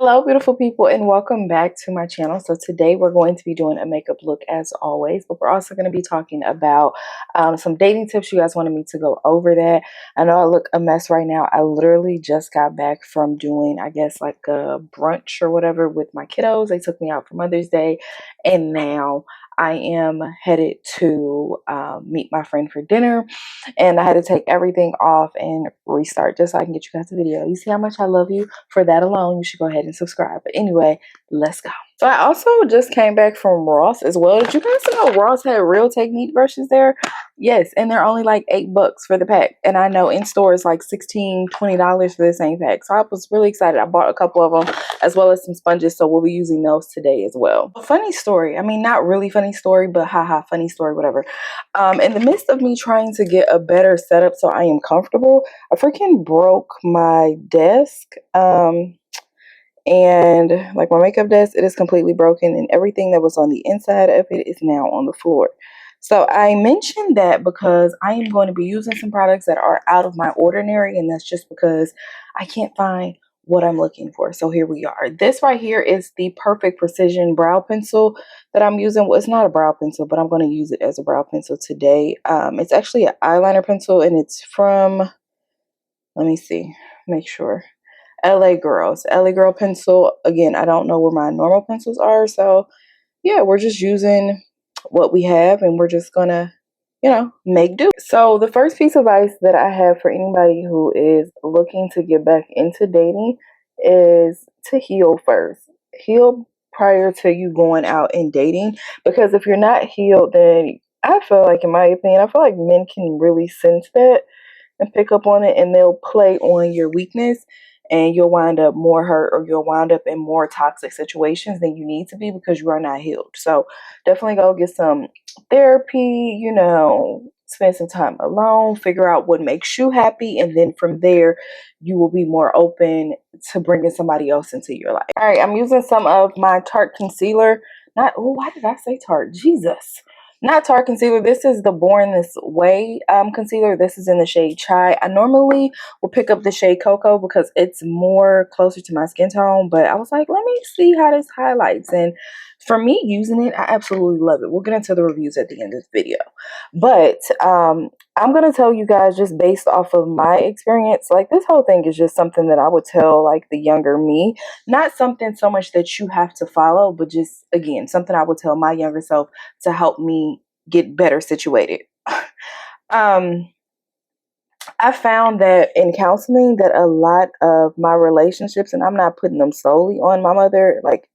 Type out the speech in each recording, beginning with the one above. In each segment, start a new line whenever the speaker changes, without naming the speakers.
Hello beautiful people, and welcome back to my channel. So today we're going to be doing a makeup look as always, but we're also going to be talking about some dating tips. You guys wanted me to go over that. I know I look a mess right now. I literally just got back from doing, I guess, like a brunch or whatever with my kiddos. They took me out for Mother's Day, and now I am headed to meet my friend for dinner, and I had to take everything off and restart just so I can get you guys a video. You see how much I love you? For that alone, you should go ahead and subscribe. But anyway, let's go. So I also just came back from Ross as well. Did you guys know Ross had real Technique brushes there? Yes, and they're only like $8 for the pack. And I know in stores like $16, $20 for the same pack. So I was really excited. I bought a couple of them as well as some sponges. So we'll be using those today as well. Funny story. I mean, not really funny story, but haha, funny story, whatever. In the midst of me trying to get a better setup so I am comfortable, I freaking broke my desk. And like my makeup desk, it is completely broken, and everything that was on the inside of it is now on the floor. So I mentioned that because I am going to be using some products that are out of my ordinary, and that's just because I can't find what I'm looking for. So here we are. This right here is the Perfect Precision brow pencil that I'm using. Well, it's not a brow pencil, but I'm going to use it as a brow pencil today. It's actually an eyeliner pencil, and it's from, let me see, make sure. LA Girls, LA Girl pencil. Again, I don't know where my normal pencils are. So yeah, we're just using what we have, and we're just gonna, make do. So the first piece of advice that I have for anybody who is looking to get back into dating is to heal first. Heal prior to you going out and dating, because if you're not healed, then I feel like, in my opinion, I feel like men can really sense that and pick up on it, and they'll play on your weakness, and you'll wind up more hurt, or you'll wind up in more toxic situations than you need to be because you are not healed. So definitely go get some therapy, spend some time alone, figure out what makes you happy, and then from there you will be more open to bringing somebody else into your life. All right, I'm using some of my Tarte concealer. Why did I say Tarte? Jesus. Not Tarte concealer. This is the Born This Way concealer. This is in the shade Chai. I normally will pick up the shade Cocoa because it's more closer to my skin tone, but I was like, let me see how this highlights. And for me, using it, I absolutely love it. We'll get into the reviews at the end of this video. But I'm going to tell you guys, just based off of my experience, like, this whole thing is just something that I would tell like the younger me. Not something so much that you have to follow, but just, again, something I would tell my younger self to help me get better situated. I found that in counseling that a lot of my relationships, and I'm not putting them solely on my mother, like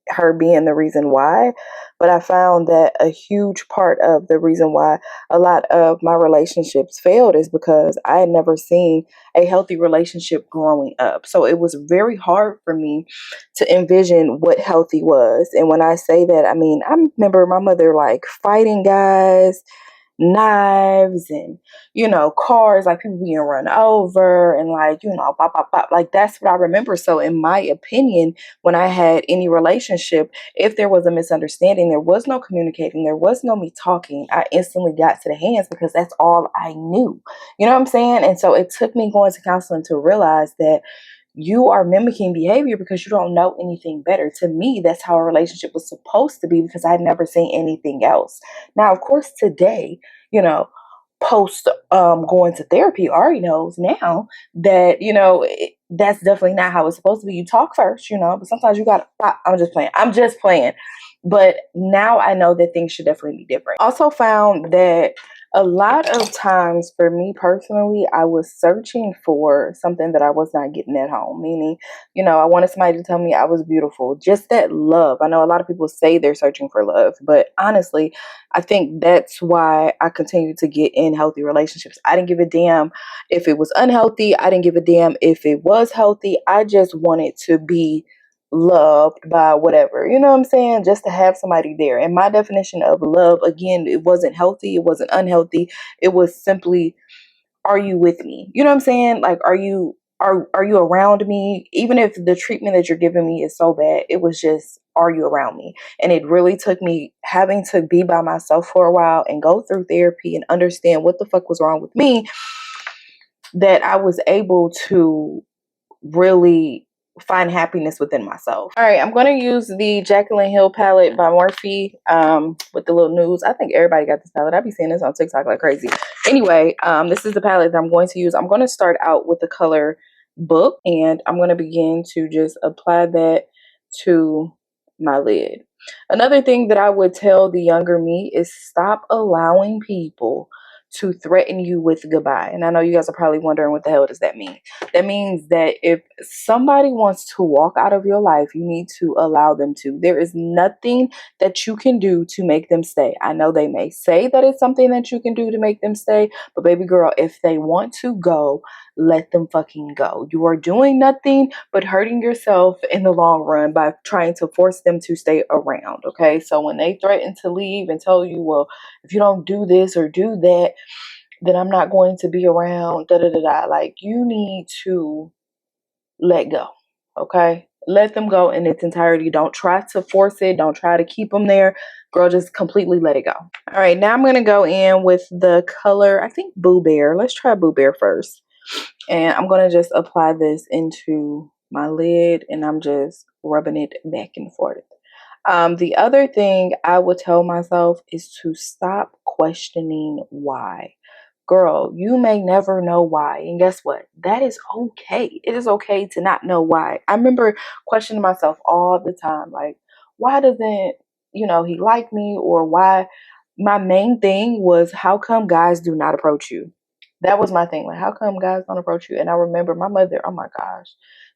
her being the reason why, but I found that a huge part of the reason why a lot of my relationships failed is because I had never seen a healthy relationship growing up. So it was very hard for me to envision what healthy was. And when I say that, I mean, I remember my mother like fighting guys, knives, and cars, like people being run over, and like pop pop pop, like that's what I remember. So in my opinion, when I had any relationship, if there was a misunderstanding, there was no communicating, there was no me talking, I instantly got to the hands because that's all I knew. You know what I'm saying? And so it took me going to counseling to realize that you are mimicking behavior because you don't know anything better. To me, that's how a relationship was supposed to be, because I'd never seen anything else. Now, of course, today, post going to therapy, already knows now that, that's definitely not how it's supposed to be. You talk first, but sometimes you got to, I'm just playing. But now I know that things should definitely be different. Also found that a lot of times for me personally, I was searching for something that I was not getting at home. Meaning, I wanted somebody to tell me I was beautiful. Just that love. I know a lot of people say they're searching for love, but honestly, I think that's why I continue to get in healthy relationships. I didn't give a damn if it was unhealthy. I didn't give a damn if it was healthy. I just wanted to be loved by whatever, you know what I'm saying? Just to have somebody there. And my definition of love, again, it wasn't healthy, it wasn't unhealthy. It was simply, are you with me? You know what I'm saying? Like, are you around me? Even if the treatment that you're giving me is so bad, it was just, are you around me? And it really took me having to be by myself for a while and go through therapy and understand what the fuck was wrong with me, that I was able to really find happiness within myself. All right, I'm going to use the Jacklyn Hill palette by Morphe with the little nudes. I think everybody got this palette. I be seeing this on TikTok like crazy. Anyway, this is the palette that I'm going to use. I'm going to start out with the color Book, and I'm going to begin to just apply that to my lid. Another thing that I would tell the younger me is stop allowing people to threaten you with goodbye. And I know you guys are probably wondering, what the hell does that mean? That means that if somebody wants to walk out of your life, you need to allow them to. There is nothing that you can do to make them stay. I know they may say that it's something that you can do to make them stay, but baby girl, if they want to go, let them fucking go. You are doing nothing but hurting yourself in the long run by trying to force them to stay around. Okay, so when they threaten to leave and tell you, well, if you don't do this or do that, then I'm not going to be around, da da da da. Like, you need to let go. Okay, let them go in its entirety. Don't try to force it. Don't try to keep them there. Girl, just completely let it go. All right, now I'm going to go in with the color, I think Boo Bear. Let's try Boo Bear first. And I'm going to just apply this into my lid, and I'm just rubbing it back and forth. The other thing I would tell myself is to stop questioning why. Girl, you may never know why. And guess what? That is okay. It is okay to not know why. I remember questioning myself all the time. Like, why doesn't, he like me? Or why? My main thing was, how come guys do not approach you? That was my thing. Like, how come guys don't approach you? And I remember my mother, oh my gosh,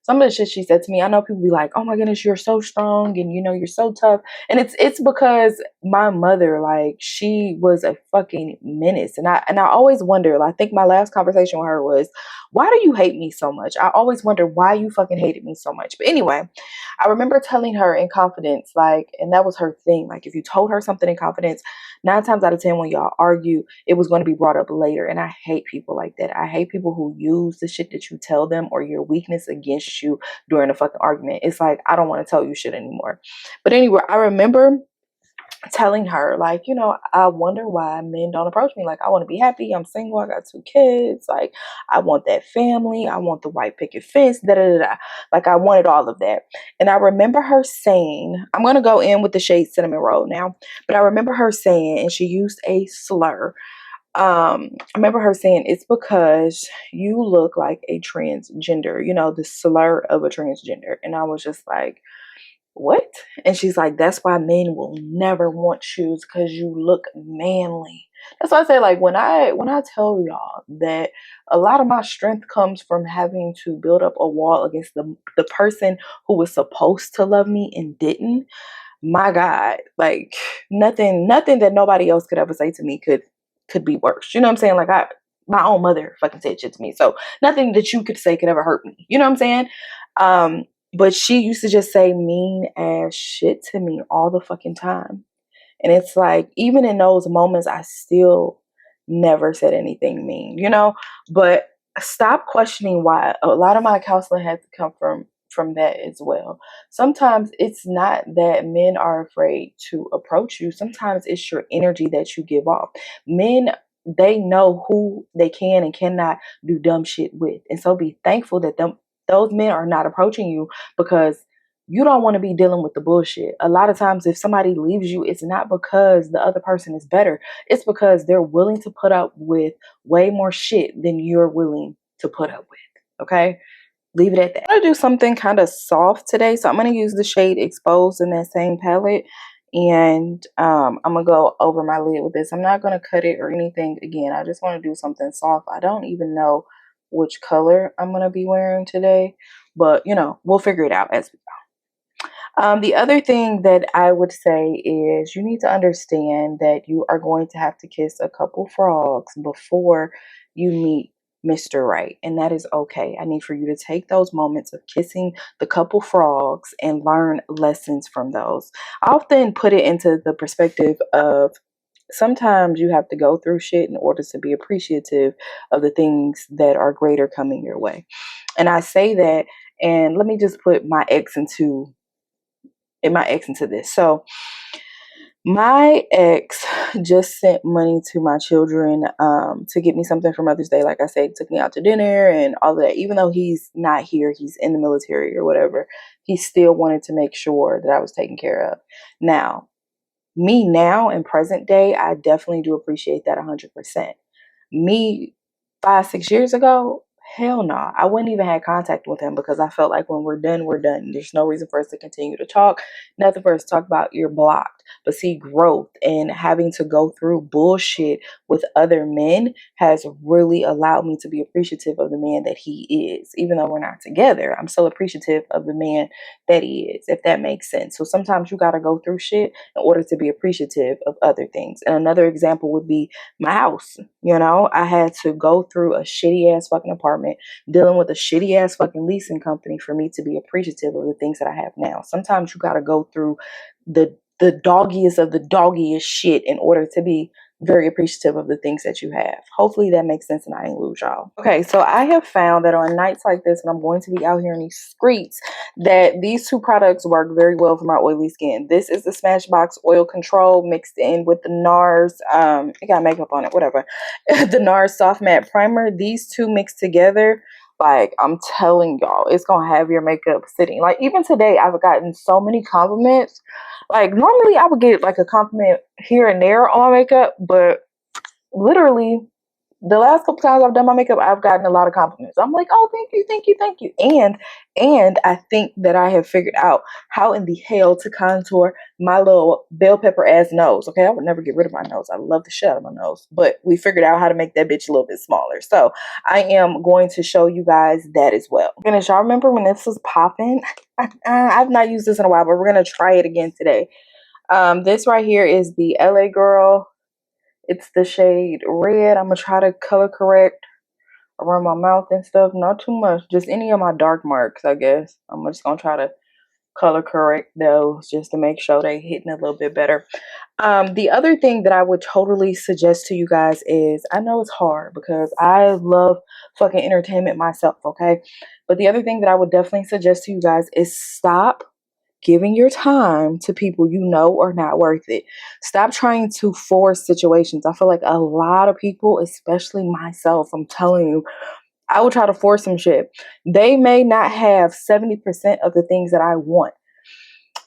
some of the shit she said to me. I know people be like, oh my goodness, you're so strong and you're so tough. And it's because my mother, like, she was a fucking menace. And I always wonder, like, I think my last conversation with her was, why do you hate me so much? I always wonder why you fucking hated me so much. But anyway, I remember telling her in confidence, like, and that was her thing. Like, if you told her something in confidence, 9 times out of 10 when y'all argue, it was going to be brought up later. And I hate people like that. I hate people who use the shit that you tell them or your weakness against you during a fucking argument. It's like, I don't want to tell you shit anymore. But anyway, I remember telling her, like, I wonder why men don't approach me. Like, I want to be happy. I'm single. I got 2 kids. Like, I want that family. I want the white picket fence. Da da da da. Like, I wanted all of that. And I remember her saying, I'm going to go in with the shade Cinnamon Roll now, but I remember her saying, and she used a slur. I remember her saying, it's because you look like a transgender, the slur of a transgender. And I was just like, what? And she's like, that's why men will never want you, because you look manly. That's why I say, like, when I tell y'all that a lot of my strength comes from having to build up a wall against the person who was supposed to love me and didn't. My God, like, nothing that nobody else could ever say to me could be worse. You know what I'm saying? Like, my own mother fucking said shit to me. So nothing that you could say could ever hurt me. You know what I'm saying? But she used to just say mean ass shit to me all the fucking time. And it's like, even in those moments, I still never said anything mean, But stop questioning why. A lot of my counseling had to come from that as well. Sometimes it's not that men are afraid to approach you. Sometimes it's your energy that you give off. Men, they know who they can and cannot do dumb shit with. And so be thankful that those men are not approaching you, because you don't want to be dealing with the bullshit. A lot of times, if somebody leaves you, it's not because the other person is better. It's because they're willing to put up with way more shit than you're willing to put up with. Okay? Leave it at that. I'm going to do something kind of soft today. So I'm going to use the shade Exposed in that same palette. And I'm going to go over my lid with this. I'm not going to cut it or anything. Again, I just want to do something soft. I don't even know which color I'm going to be wearing today. But, we'll figure it out as we go. The other thing that I would say is you need to understand that you are going to have to kiss a couple frogs before you meet Mr. Right. And that is okay. I need for you to take those moments of kissing the couple frogs and learn lessons from those. I often put it into the perspective of, sometimes you have to go through shit in order to be appreciative of the things that are greater coming your way. And I say that, and let me just put my ex into this. So My ex just sent money to my children to get me something for Mother's Day. Like I said, he took me out to dinner and all of that. Even though he's not here, he's in the military or whatever, he still wanted to make sure that I was taken care of. Now, me now in present day, I definitely do appreciate that 100%. Me 5, 6 years ago, hell no. I wouldn't even have contact with him because I felt like when we're done, we're done. There's no reason for us to continue to talk, nothing for us to talk about. You're blocked. But see, growth and having to go through bullshit with other men has really allowed me to be appreciative of the man that he is. Even though we're not together, I'm still appreciative of the man that he is, if that makes sense. So sometimes you got to go through shit in order to be appreciative of other things. And another example would be my house. You know, I had to go through a shitty ass fucking apartment, dealing with a shitty ass fucking leasing company for me to be appreciative of the things that I have now. Sometimes you got to go through the doggiest of the doggiest shit in order to be very appreciative of the things that you have. Hopefully that makes sense and I didn't lose y'all. Okay, so I have found that on nights like this when I'm going to be out here in these streets, that these two products work very well for my oily skin. This is the Smashbox Oil Control mixed in with the NARS, it got makeup on it, whatever. The NARS Soft Matte Primer. These two mixed together, like, I'm telling y'all, it's gonna have your makeup sitting. Like, even today, I've gotten so many compliments. Like, normally I would get like a compliment here and there on my makeup, but literally the last couple times I've done my makeup, I've gotten a lot of compliments. I'm like, oh, thank you, thank you, thank you. And I think that I have figured out how in the hell to contour my little bell pepper ass nose. Okay, I would never get rid of my nose. I love the shit out of my nose, but we figured out how to make that bitch a little bit smaller. So I am going to show you guys that as well. And y'all remember when this was popping? I've not used this in a while, but we're gonna try it again today. This right here is the LA Girl. It's the shade red. I'm going to try to color correct around my mouth and stuff. Not too much. Just any of my dark marks, I guess. I'm just going to try to color correct those just to make sure they hitting a little bit better. The other thing that I would totally suggest to you guys is, I know it's hard because I love fucking entertainment myself, okay? But the other thing that I would definitely suggest to you guys is stop giving your time to people you know are not worth it. Stop trying to force situations. I feel like a lot of people, especially myself, I'm telling you, I will try to force some shit. They may not have 70% of the things that I want,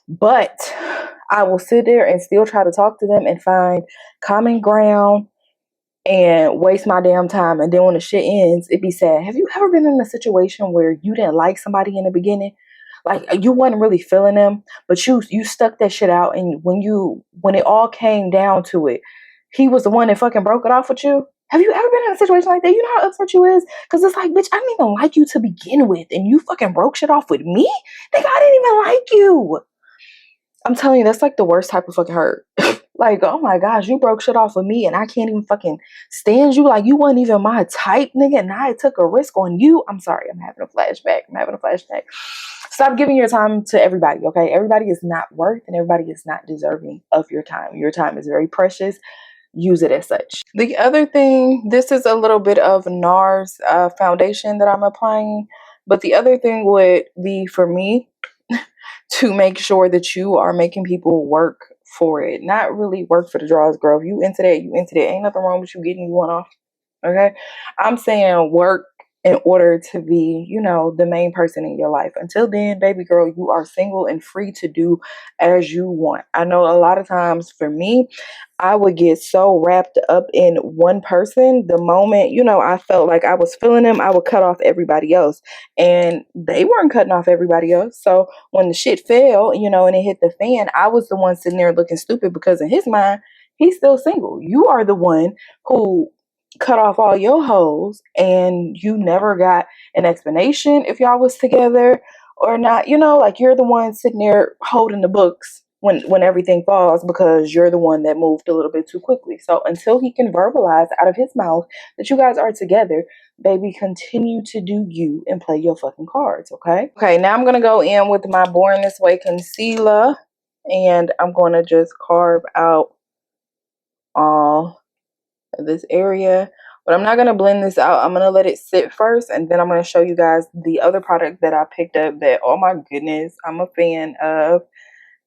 but I will sit there and still try to talk to them and find common ground and waste my damn time. And then when the shit ends, it be sad. Have you ever been in a situation where you didn't like somebody in the beginning? Like, you wasn't really feeling them, but you stuck that shit out, and when it all came down to it, he was the one that fucking broke it off with you. Have you ever been in a situation like that? You know how upset you is? Because it's like, bitch, I didn't even like you to begin with, and you fucking broke shit off with me? Nigga, I didn't even like you. I'm telling you, that's like the worst type of fucking hurt. Like, oh my gosh, you broke shit off with me and I can't even fucking stand you. Like, you wasn't even my type, nigga, and I took a risk on you. I'm sorry, I'm having a flashback. Stop giving your time to everybody, okay? Everybody is not worth and everybody is not deserving of your time. Your time is very precious. Use it as such. The other thing, this is a little bit of NARS foundation that I'm applying. But the other thing would be for me to make sure that you are making people work for it. Not really work for the draws, girl. If you into that, you into that. Ain't nothing wrong with you getting you one off. Okay? I'm saying work in order to be, you know, the main person in your life. Until then, baby girl, you are single and free to do as you want. I know a lot of times for me, I would get so wrapped up in one person. The moment, you know, I felt like I was feeling them, I would cut off everybody else. And they weren't cutting off everybody else. So when the shit fell, you know, and it hit the fan, I was the one sitting there looking stupid because in his mind, he's still single. You are the one who cut off all your hoes and you never got an explanation if y'all was together or not. You know, like, you're the one sitting there holding the books when everything falls because you're the one that moved a little bit too quickly. So until he can verbalize out of his mouth that you guys are together, baby, continue to do you and play your fucking cards, okay? Okay, now I'm going to go in with my Born This Way concealer and I'm going to just carve out all of this area. But I'm not going to blend this out. I'm going to let it sit first and then I'm going to show you guys the other product that I picked up that, oh my goodness, I'm a fan of.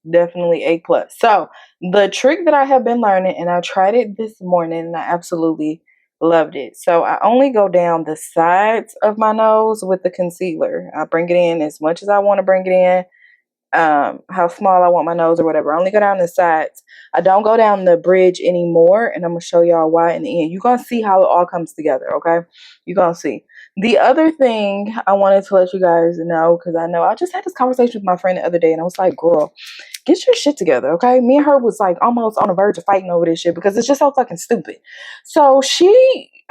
Definitely A plus. So the trick that I have been learning, and I tried it this morning, and I absolutely loved it. So I only go down the sides of my nose with the concealer. I bring it in as much as I want to bring it in, how small I want my nose or whatever. I only go down the sides. I don't go down the bridge anymore, and I'm gonna show y'all why in the end. You're gonna see how it all comes together, okay? You're gonna see. The other thing I wanted to let you guys know, because I know I just had this conversation with my friend the other day, and I was like, girl, get your shit together, okay? Me and her was like almost on the verge of fighting over this shit because it's just so fucking stupid. So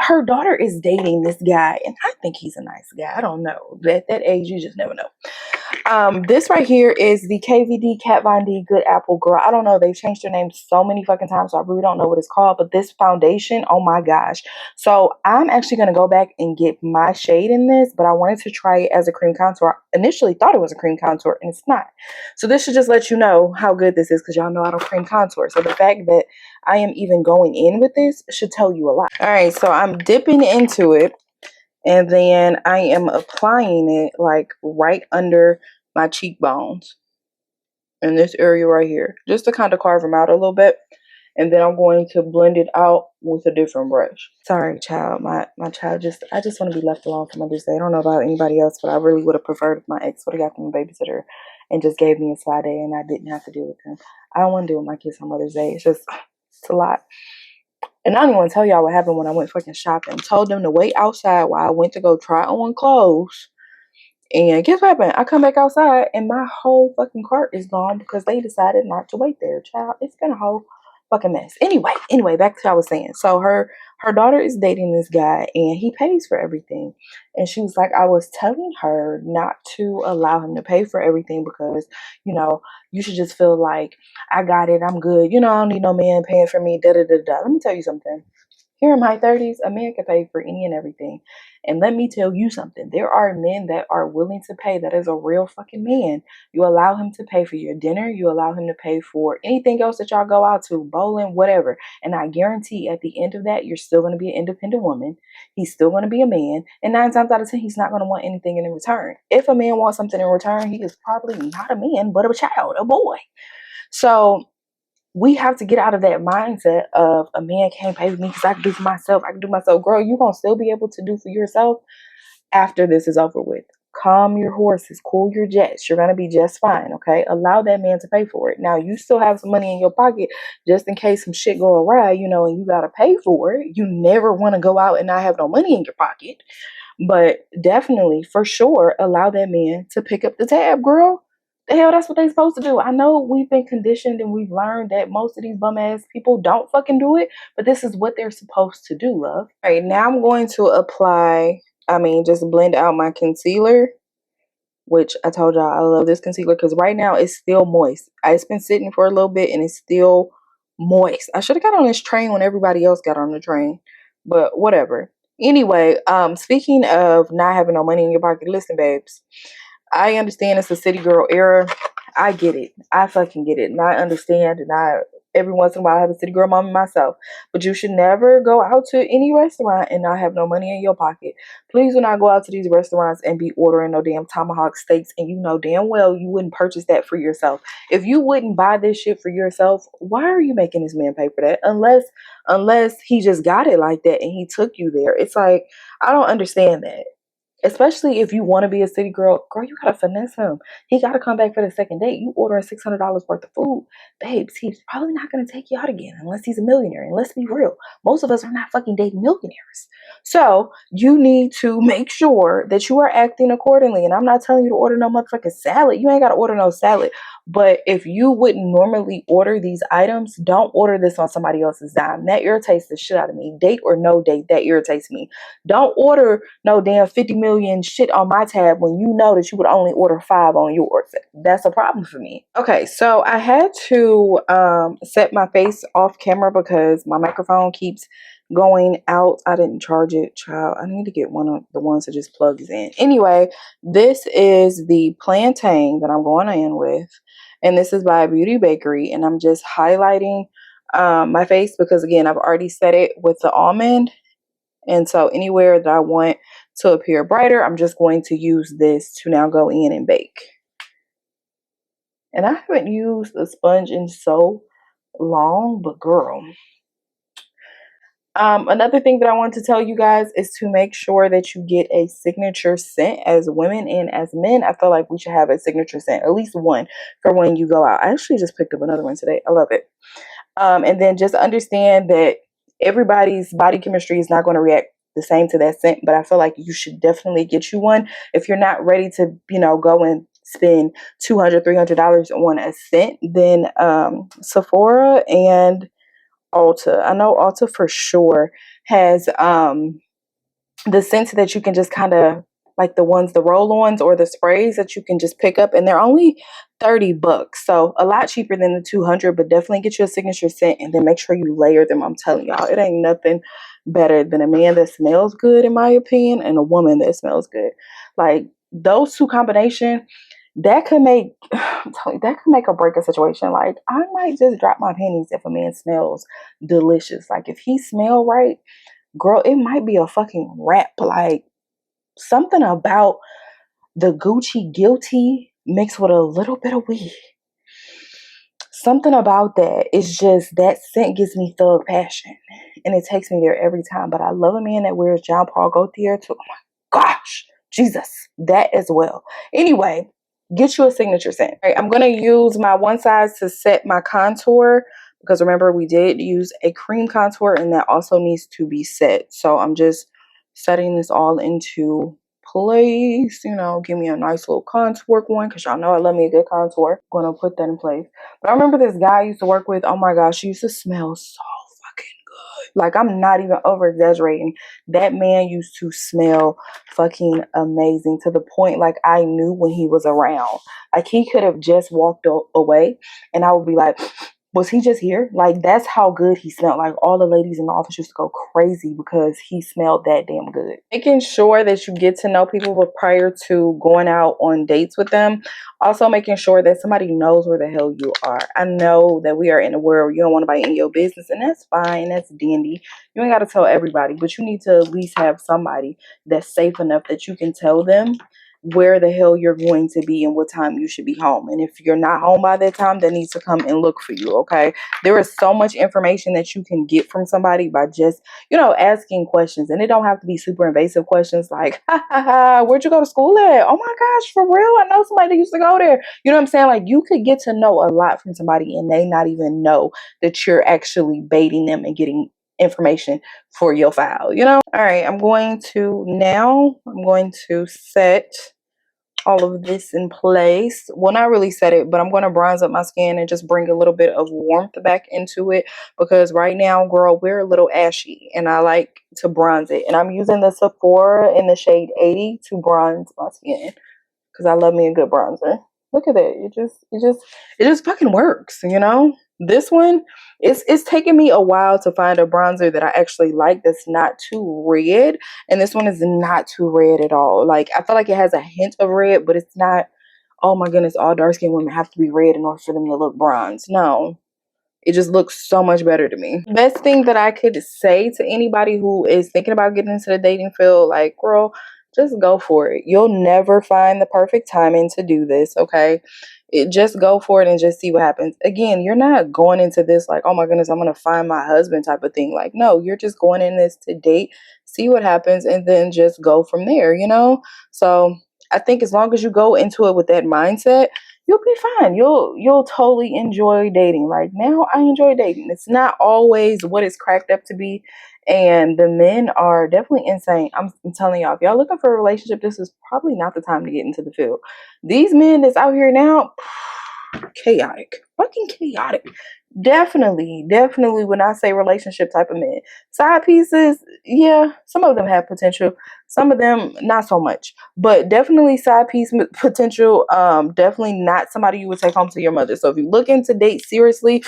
her daughter is dating this guy, and I think he's a nice guy. I don't know. At that age, you just never know. This right here is the KVD Kat Von D Good Apple Girl. I don't know. They've changed their name so many fucking times, so I really don't know what it's called. But this foundation, oh my gosh. So I'm actually going to go back and get my shade in this, but I wanted to try it as a cream contour. I initially thought it was a cream contour, and it's not. So this should just let you know how good this is, because y'all know I don't cream contour. So the fact that I am even going in with this should tell you a lot. All right, so I'm dipping into it. And then I am applying it like right under my cheekbones in this area right here, just to kind of carve them out a little bit. And then I'm going to blend it out with a different brush. Sorry, child. My child I just want to be left alone for Mother's Day. I don't know about anybody else, but I really would have preferred if my ex would have got them a babysitter and just gave me a spa day and I didn't have to deal with them. I don't want to deal with my kids on Mother's Day. It's a lot. And I don't even want to tell y'all what happened when I went fucking shopping. Told them to wait outside while I went to go try on clothes. And guess what happened? I come back outside and my whole fucking cart is gone because they decided not to wait there. Child, it's been a whole fucking mess. Anyway, back to what I was saying. So her daughter is dating this guy and he pays for everything. And she was like, I was telling her not to allow him to pay for everything because, you should just feel like I got it, I'm good. I don't need no man paying for me, da-da-da-da. Let me tell you something. Here in my 30s, a man can pay for any and everything. And let me tell you something. There are men that are willing to pay. That is a real fucking man. You allow him to pay for your dinner. You allow him to pay for anything else that y'all go out to, bowling, whatever. And I guarantee at the end of that, you're still going to be an independent woman. He's still going to be a man. And 9 times out of 10, he's not going to want anything in return. If a man wants something in return, he is probably not a man, but a child, a boy. So we have to get out of that mindset of a man can't pay for me because I can do for myself. I can do myself. Girl, you're going to still be able to do for yourself after this is over with. Calm your horses, cool your jets. You're going to be just fine, okay? Allow that man to pay for it. Now, you still have some money in your pocket just in case some shit go awry, and you got to pay for it. You never want to go out and not have no money in your pocket. But definitely, for sure, allow that man to pick up the tab, girl. The hell, that's what they supposed to do. I know we've been conditioned and we've learned that most of these bum ass people don't fucking do it, but this is what they're supposed to do, love. All right, now I'm going to just blend out my concealer, which I told y'all I love this concealer because right now it's still moist. It's been sitting for a little bit and it's still moist. I should have got on this train when everybody else got on the train, but whatever. Anyway, speaking of not having no money in your pocket, listen, babes. I understand it's a city girl era. I get it. I fucking get it. And I understand. And every once in a while, I have a city girl moment myself. But you should never go out to any restaurant and not have no money in your pocket. Please do not go out to these restaurants and be ordering no damn tomahawk steaks. And you know damn well you wouldn't purchase that for yourself. If you wouldn't buy this shit for yourself, why are you making this man pay for that? Unless he just got it like that and he took you there. It's like, I don't understand that. Especially if you want to be a city girl, you gotta finesse him. He gotta come back for the second date. You ordering $600 worth of food, babes. He's probably not gonna take you out again unless he's a millionaire. And let's be real, most of us are not fucking dating millionaires. So you need to make sure that you are acting accordingly. And I'm not telling you to order no motherfucking salad. You ain't gotta order no salad. But if you wouldn't normally order these items, don't order this on somebody else's dime. That irritates the shit out of me. Date or no date, that irritates me. Don't order no damn 50 million shit on my tab when you know that you would only order 5 on yours. That's a problem for me. Okay, so I had to set my face off camera because my microphone keeps going out. I didn't charge it, child. I need to get one of the ones that just plugs in. Anyway, this is the plantain that I'm going in with. And this is by Beauty Bakery. And I'm just highlighting my face because, again, I've already set it with the almond. And so anywhere that I want to appear brighter, I'm just going to use this to now go in and bake. And I haven't used a sponge in so long, but girl. Another thing that I want to tell you guys is to make sure that you get a signature scent as women and as men. I feel like we should have a signature scent, at least one for when you go out. I actually just picked up another one today. I love it. And then just understand that everybody's body chemistry is not going to react the same to that scent, but I feel like you should definitely get you one. If you're not ready to, go and spend $200, $300 on a scent, then Sephora and Ulta. I know Ulta for sure has the scents that you can just kind of like the roll-ons or the sprays that you can just pick up, and they're only $30. So a lot cheaper than the 200, but definitely get you a signature scent and then make sure you layer them. I'm telling y'all, it ain't nothing better than a man that smells good, in my opinion, and a woman that smells good. Like those two combination, that could make I'm telling you, that could make or break a situation. Like I might just drop my panties if a man smells delicious. Like if he smell right, girl, it might be a fucking wrap. Like something about the Gucci guilty mixed with a little bit of weed. Something about that. It's just that scent gives me thug passion, and it takes me there every time. But I love a man that wears Jean Paul Gaultier too. Oh my gosh, Jesus, that as well. Anyway, get you a signature scent. All right, I'm gonna use my one size to set my contour, because remember we did use a cream contour and that also needs to be set. So I'm just setting this all into place. Give me a nice little contour one, because y'all know I love me a good contour. I'm gonna put that in place. But I remember this guy I used to work with. Oh my gosh, he used to smell so fucking good. Like I'm not even over exaggerating. That man used to smell fucking amazing, to the point like I knew when he was around. Like he could have just walked away and I would be like, was he just here? Like that's how good he smelled. Like all the ladies in the office used to go crazy because he smelled that damn good. Making sure that you get to know people prior to going out on dates with them. Also making sure that somebody knows where the hell you are. I know that we are in a world where you don't want anybody in your business, and that's fine. That's dandy. You ain't got to tell everybody, but you need to at least have somebody that's safe enough that you can tell them where the hell you're going to be and what time you should be home. And if you're not home by that time, they need to come and look for you. Okay, there is so much information that you can get from somebody by just asking questions, and it don't have to be super invasive questions like where'd you go to school at? Oh my gosh, for real? I know somebody that used to go there. You know what I'm saying? Like you could get to know a lot from somebody and they not even know that you're actually baiting them and getting information for your file. All right, I'm going to set all of this in place. Well, not really set it, but I'm going to bronze up my skin and just bring a little bit of warmth back into it, because right now, girl, we're a little ashy and I like to bronze it. And I'm using the Sephora in the shade 80 to bronze my skin, because I love me a good bronzer. Look at that. It just fucking works, This one, it's taken me a while to find a bronzer that I actually like that's not too red. And this one is not too red at all. Like, I feel like it has a hint of red, but it's not, oh my goodness, all dark-skinned women have to be red in order for them to look bronze. No. It just looks so much better to me. Best thing that I could say to anybody who is thinking about getting into the dating field, like, girl, just go for it. You'll never find the perfect timing to do this, okay? Just go for it and just see what happens. Again, you're not going into this like, oh my goodness, I'm going to find my husband type of thing. Like, no, you're just going in this to date, see what happens, and then just go from there, So I think as long as you go into it with that mindset, you'll be fine. You'll totally enjoy dating. Like now I enjoy dating. It's not always what it's cracked up to be. And the men are definitely insane. I'm telling y'all, if y'all looking for a relationship, this is probably not the time to get into the field. These men that's out here now, chaotic. Fucking chaotic. Definitely when I say relationship type of men. Side pieces, yeah, some of them have potential. Some of them not so much. But definitely side piece potential. Definitely not somebody you would take home to your mother. So if you look into date seriously,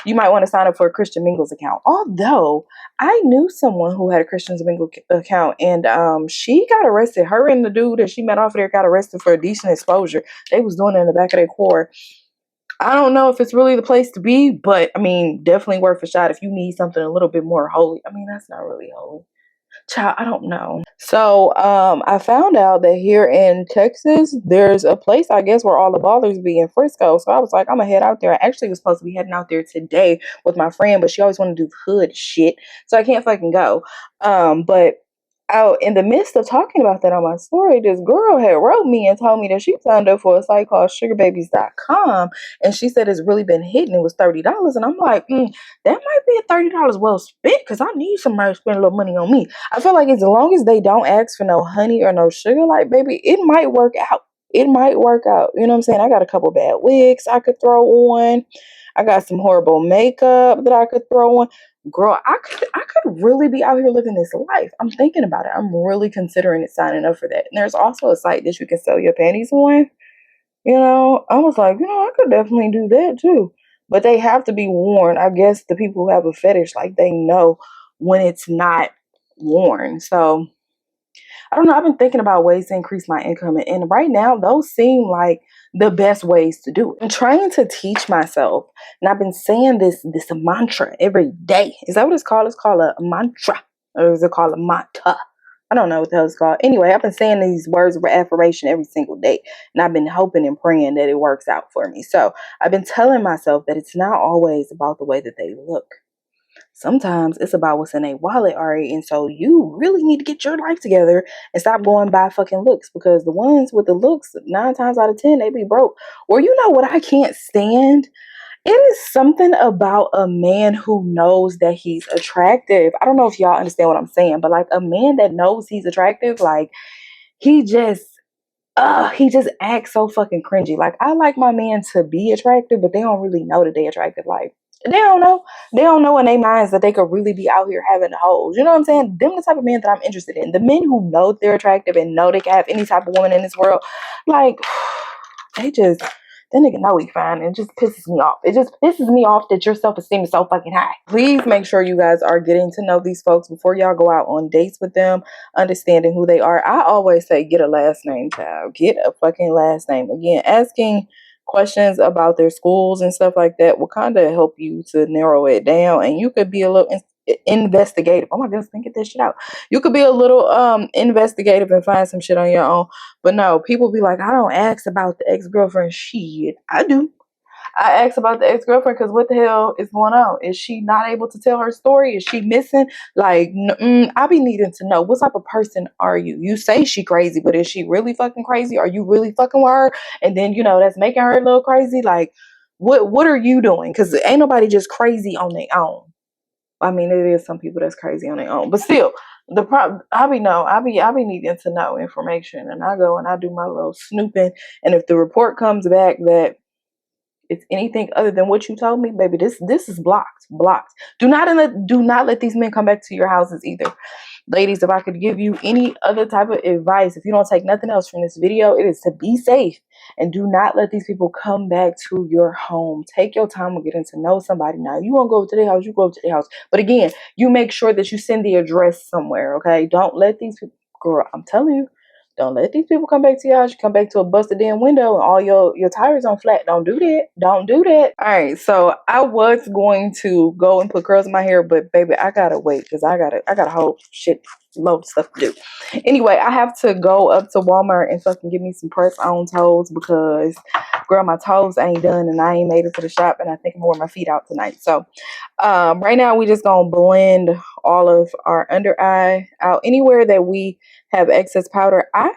you might want to sign up for a Christian Mingles account. Although I knew someone who had a Christian Mingles account, and she got arrested. Her and the dude that she met off there got arrested for indecent exposure. They was doing it in the back of their car. I don't know if it's really the place to be, but I mean, definitely worth a shot if you need something a little bit more holy. I mean, that's not really holy. Child, I don't know. So I found out that here in Texas, there's a place, I guess, where all the ballers be in Frisco. So I was like, I'm gonna head out there. I actually was supposed to be heading out there today with my friend, but she always want to do hood shit, so I can't fucking go. But out in the midst of talking about that on my story, this girl had wrote me and told me that she signed up for a site called sugarbabies.com, and she said it's really been hitting. It was $30, and I'm like, that might be a $30 well spent, because I need somebody to spend a little money on me. I feel like as long as they don't ask for no honey or no sugar, like, baby, it might work out. It might work out. You know what I'm saying? I got a couple bad wigs I could throw on. I got some horrible makeup that I could throw on. Girl, I could really be out here living this life. I'm thinking about it. I'm really considering it, signing up for that. And there's also a site that you can sell your panties on. You know, I was like, I could definitely do that too. But they have to be worn. I guess the people who have a fetish, like, they know when it's not worn. So I don't know. I've been thinking about ways to increase my income, and right now those seem like the best ways to do it. I'm trying to teach myself, and I've been saying this mantra every day. Is that what it's called? It's called a mantra, or is it called a mantra? I don't know what the hell it's called. Anyway, I've been saying these words of affirmation every single day, and I've been hoping and praying that it works out for me. So I've been telling myself that it's not always about the way that they look. Sometimes it's about what's in a wallet, Ari. And so you really need to get your life together and stop going by fucking looks, because the ones with the looks, 9 times out of 10, they be broke. Or you know what I can't stand? It is something about a man who knows that he's attractive. I don't know if y'all understand what I'm saying, but like a man that knows he's attractive, like he just he just acts so fucking cringy. Like, I like my man to be attractive, but they don't really know that they attractive. Like, they don't know. They don't know in their minds that they could really be out here having hoes. You know what I'm saying? Them the type of men that I'm interested in. The men who know they're attractive and know they can have any type of woman in this world. Like, they just, that nigga know he fine, and it just pisses me off. It just pisses me off that your self-esteem is so fucking high. Please make sure you guys are getting to know these folks before y'all go out on dates with them, understanding who they are. I always say, get a last name, child. Get a fucking last name. Again, asking questions about their schools and stuff like that will kind of help you to narrow it down, and you could be a little investigative. Oh my goodness, think get this shit out. You could be a little investigative and find some shit on your own. But no, people be like, I don't ask about the ex-girlfriend. Shit, I do. I ask about the ex-girlfriend because what the hell is going on? Is she not able to tell her story? Is she missing? Like, I be needing to know, what type of person are you? You say she crazy, but is she really fucking crazy? Are you really fucking with her? And then, that's making her a little crazy. Like, what are you doing? Because ain't nobody just crazy on their own. I mean, it is some people that's crazy on their own, but still, the problem, I be needing to know information, and I go and I do my little snooping, and if the report comes back that it's anything other than what you told me, baby, this is blocked. Do not let these men come back to your houses either. Ladies, if I could give you any other type of advice, if you don't take nothing else from this video, it is to be safe and do not let these people come back to your home. Take your time with getting to know somebody. Now, you want to go over to their house, you go over to their house. But again, you make sure that you send the address somewhere, okay? Don't let these people, girl, I'm telling you, don't let these people come back to your house. You come back to a busted damn window and all your tires on flat. Don't do that. Don't do that. All right. So I was going to go and put curls in my hair, but baby, I gotta wait because I got a whole shit load of stuff to do. Anyway, I have to go up to Walmart and fucking get me some press on toes because, girl, my toes ain't done and I ain't made it to the shop, and I think I'm gonna wear my feet out tonight. So right now we just gonna blend all of our under eye out. Anywhere that we have excess powder, I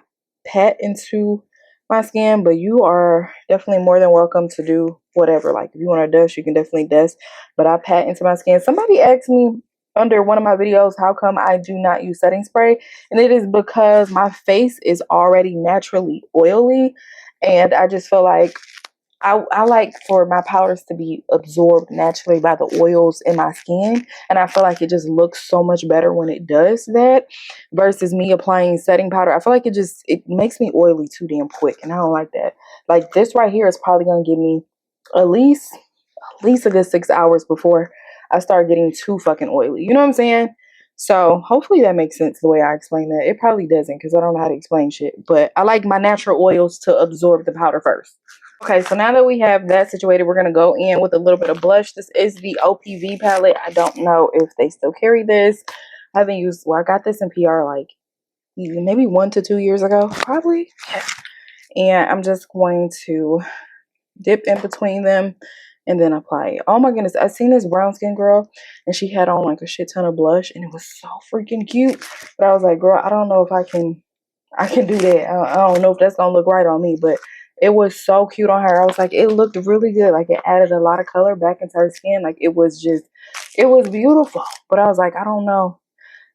pat into my skin, but you are definitely more than welcome to do whatever. Like, if you want to dust, you can definitely dust, but I pat into my skin. Somebody asked me under one of my videos how come I do not use setting spray, and it is because my face is already naturally oily, and I just feel like I like for my powders to be absorbed naturally by the oils in my skin, and I feel like it just looks so much better when it does that versus me applying setting powder. I feel like it makes me oily too damn quick, and I don't like that. Like, this right here is probably gonna give me at least a good 6 hours before I start getting too fucking oily. You know what I'm saying? So hopefully that makes sense the way I explain that. It probably doesn't because I don't know how to explain shit, but I like my natural oils to absorb the powder first. Okay, so now that we have that situated, we're going to go in with a little bit of blush. This is the OPV palette. I don't know if they still carry this. I haven't used, well, I got this in PR like maybe 1 to 2 years ago, probably. And I'm just going to dip in between them and then apply it. Oh my goodness, I seen this brown skin girl and she had on like a shit ton of blush and it was so freaking cute. But I was like, girl, I don't know if I can do that. I don't know if that's gonna look right on me, but it was so cute on her. I was like, it looked really good. Like it added a lot of color back into her skin. Like it was beautiful. But I was like, I don't know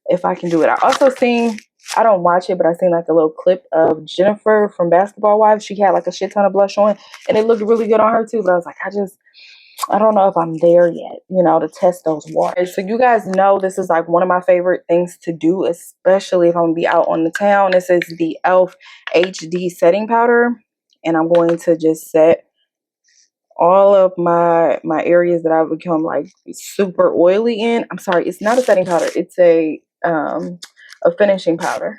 if I can do it. I also seen, I don't watch it, but I seen like a little clip of Jennifer from Basketball Wives. She had like a shit ton of blush on and it looked really good on her too. But I was like, I don't know if I'm there yet, you know, to test those waters. So you guys know this is like one of my favorite things to do, especially if I'm gonna be out on the town. This is the e.l.f. HD setting powder. And I'm going to just set all of my areas that I've become like super oily in. I'm sorry, it's not a setting powder. It's a finishing powder.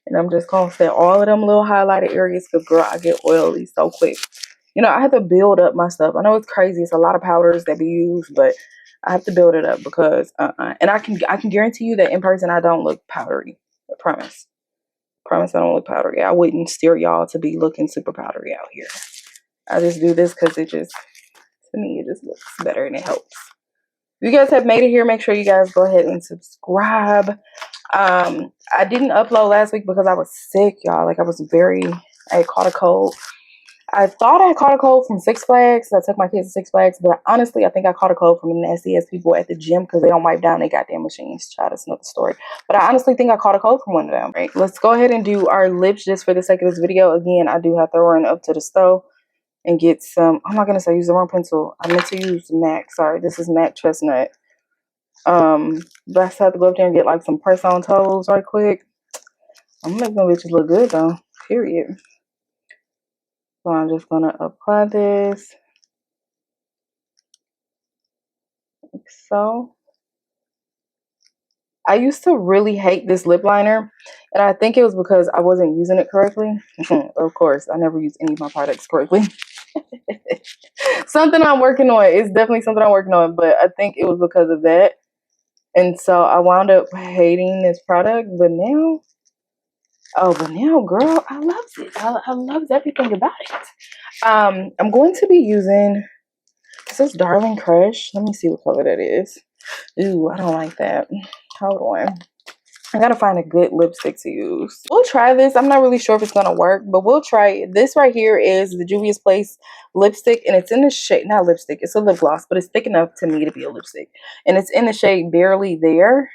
And I'm just gonna set all of them little highlighted areas because girl, I get oily so quick. You know, I have to build up my stuff. I know it's crazy. It's a lot of powders that be used, but I have to build it up because and I can guarantee you that in person I don't look powdery. I promise. Promise I don't look powdery. I wouldn't steer y'all to be looking super powdery out here. I just do this because it just, to me, it just looks better and it helps. If you guys have made it here, make sure you guys go ahead and subscribe. I didn't upload last week because I was sick, y'all. Like I caught a cold. I thought I caught a cold from Six Flags. I took my kids to Six Flags, but honestly, I think I caught a cold from the nasty ass people at the gym because they don't wipe down their goddamn machines. Try to snow the story. But I honestly think I caught a cold from one of them. Right? Let's go ahead and do our lips just for the sake of this video. Again, I do have to run up to the stove and get some. Oh my goodness, I used the wrong pencil. I meant to use MAC. Sorry, this is MAC Chestnut. But I still have to go up there and get like some press on toes right quick. I'm gonna make them bitches look good though. Period. So I'm just gonna apply this like so. I used to really hate this lip liner, and I think it was because I wasn't using it correctly. Of course, I never use any of my products correctly. Something I'm working on. It's definitely something I'm working on, but I think it was because of that. And so I wound up hating this product, but now, girl, I love it. I love everything about it. I'm going to be using, this is Darling Crush. Let me see what color that is. Ooh, I don't like that. Hold on. I gotta find a good lipstick to use. We'll try this. I'm not really sure if it's gonna work, but we'll try it. This right here is the Juvia's Place lipstick, and it's in the shade, not lipstick, it's a lip gloss, but it's thick enough to me to be a lipstick. And it's in the shade Barely There.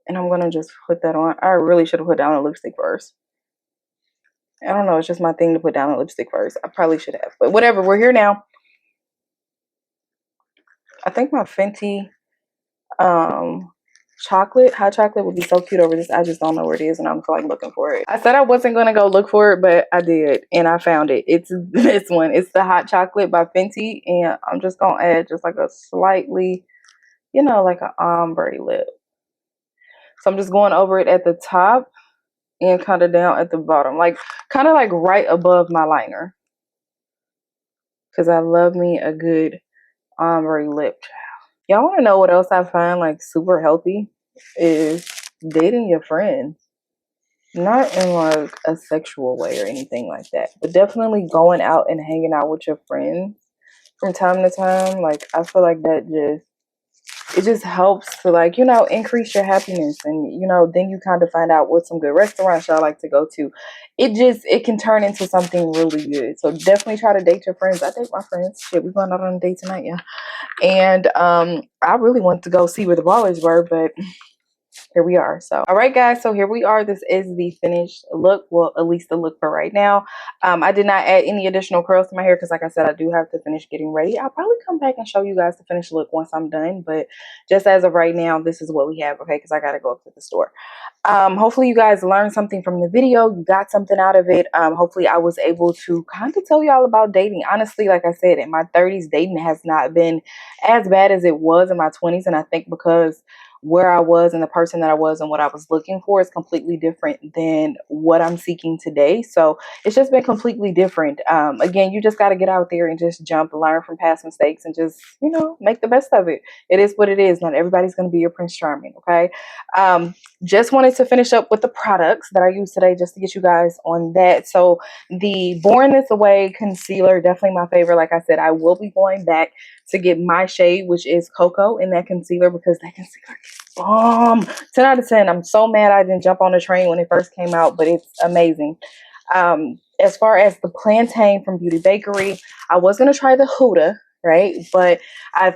And I'm gonna just put that on. I really should have put down a lipstick first. I don't know, it's just my thing to put down a lipstick first. I probably should have, but whatever, we're here now. I think my Fenty hot chocolate would be so cute over this. I just don't know where it is and I'm like looking for it. I said I wasn't gonna go look for it, but I did and I found it. It's this one. It's the hot chocolate by Fenty, and I'm just gonna add just like a slightly, you know, like an ombre lip. So I'm just going over it at the top and kind of down at the bottom, like kind of like right above my liner, because I love me a good ombre lip. Y'all want to know what else I find like super healthy? Is dating your friends. Not in like a sexual way or anything like that, but definitely going out and hanging out with your friends from time to time. Like I feel like that it just helps to, like, you know, increase your happiness, and you know, then you kind of find out what some good restaurants y'all like to go to. It can turn into something really good. So definitely try to date your friends. I date my friends. Shit, we're going out on a date tonight, yeah. And I really wanted to go see where the ballers were, but here we are. So all right guys, so here we are. This is the finished look, well, at least the look for right now. I did not add any additional curls to my hair because like I said, I do have to finish getting ready. I'll probably come back and show you guys the finished look once I'm done, but just as of right now, this is what we have, okay, because I gotta go up to the store. Hopefully you guys learned something from the video. You got something out of it. Hopefully I was able to kind of tell y'all about dating. Honestly, like I said, in my 30s, dating has not been as bad as it was in my 20s, and I think because where I was and the person that I was and what I was looking for is completely different than what I'm seeking today. So it's just been completely different. Again, you just got to get out there and just jump and learn from past mistakes and just, you know, make the best of it. It is what it is. Not everybody's going to be your Prince Charming. Okay. Just wanted to finish up with the products that I use today just to get you guys on that. So the Born This Away concealer, definitely my favorite. Like I said, I will be going back to get my shade, which is Cocoa, in that concealer because that concealer is bomb. 10 out of 10. I'm so mad I didn't jump on the train when it first came out, but it's amazing. As far as the plantain from Beauty Bakery, I was going to try the Huda, right? But I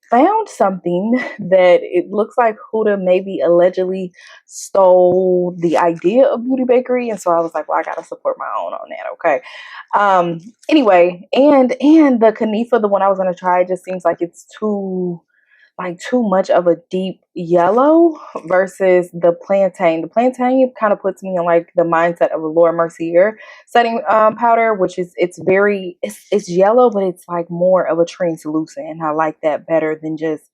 found something that it looks like Huda maybe allegedly stole the idea of Beauty Bakery, and so I was like, well, I gotta support my own on that. Okay. Anyway, and the Kanifa, the one I was gonna try, just seems like it's too much of a deep yellow versus the plantain. The plantain kind of puts me in like the mindset of a Laura Mercier setting powder, which is it's yellow, but it's like more of a translucent, and I like that better than just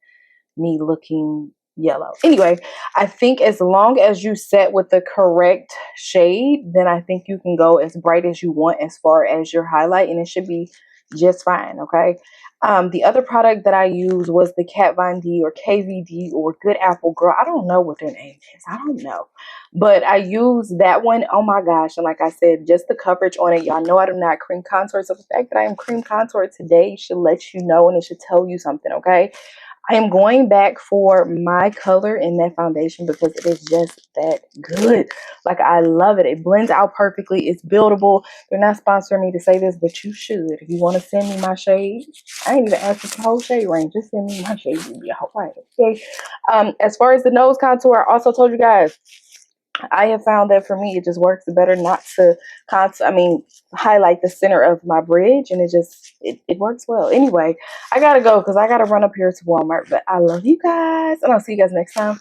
me looking yellow. Anyway, I think as long as you set with the correct shade, then I think you can go as bright as you want as far as your highlight, and it should be just fine. Okay. The other product that I used was the Kat Von D or KVD or Good Apple Girl. I don't know what their name is. I don't know. But I used that one. Oh my gosh. And like I said, just the coverage on it. Y'all know I do not cream contour. So the fact that I am cream contour today should let you know, and it should tell you something. Okay. I am going back for my color in that foundation because it is just that good. Like, I love it. It blends out perfectly. It's buildable. They're not sponsoring me to say this, but you should. If you want to send me my shade, I ain't even asking for the whole shade range. Just send me my shade. Yeah, all right. Okay. As far as the nose contour, I also told you guys, I have found that for me, it just works better not to highlight the center of my bridge, and it works well. Anyway, I gotta go because I gotta run up here to Walmart, but I love you guys, and I'll see you guys next time.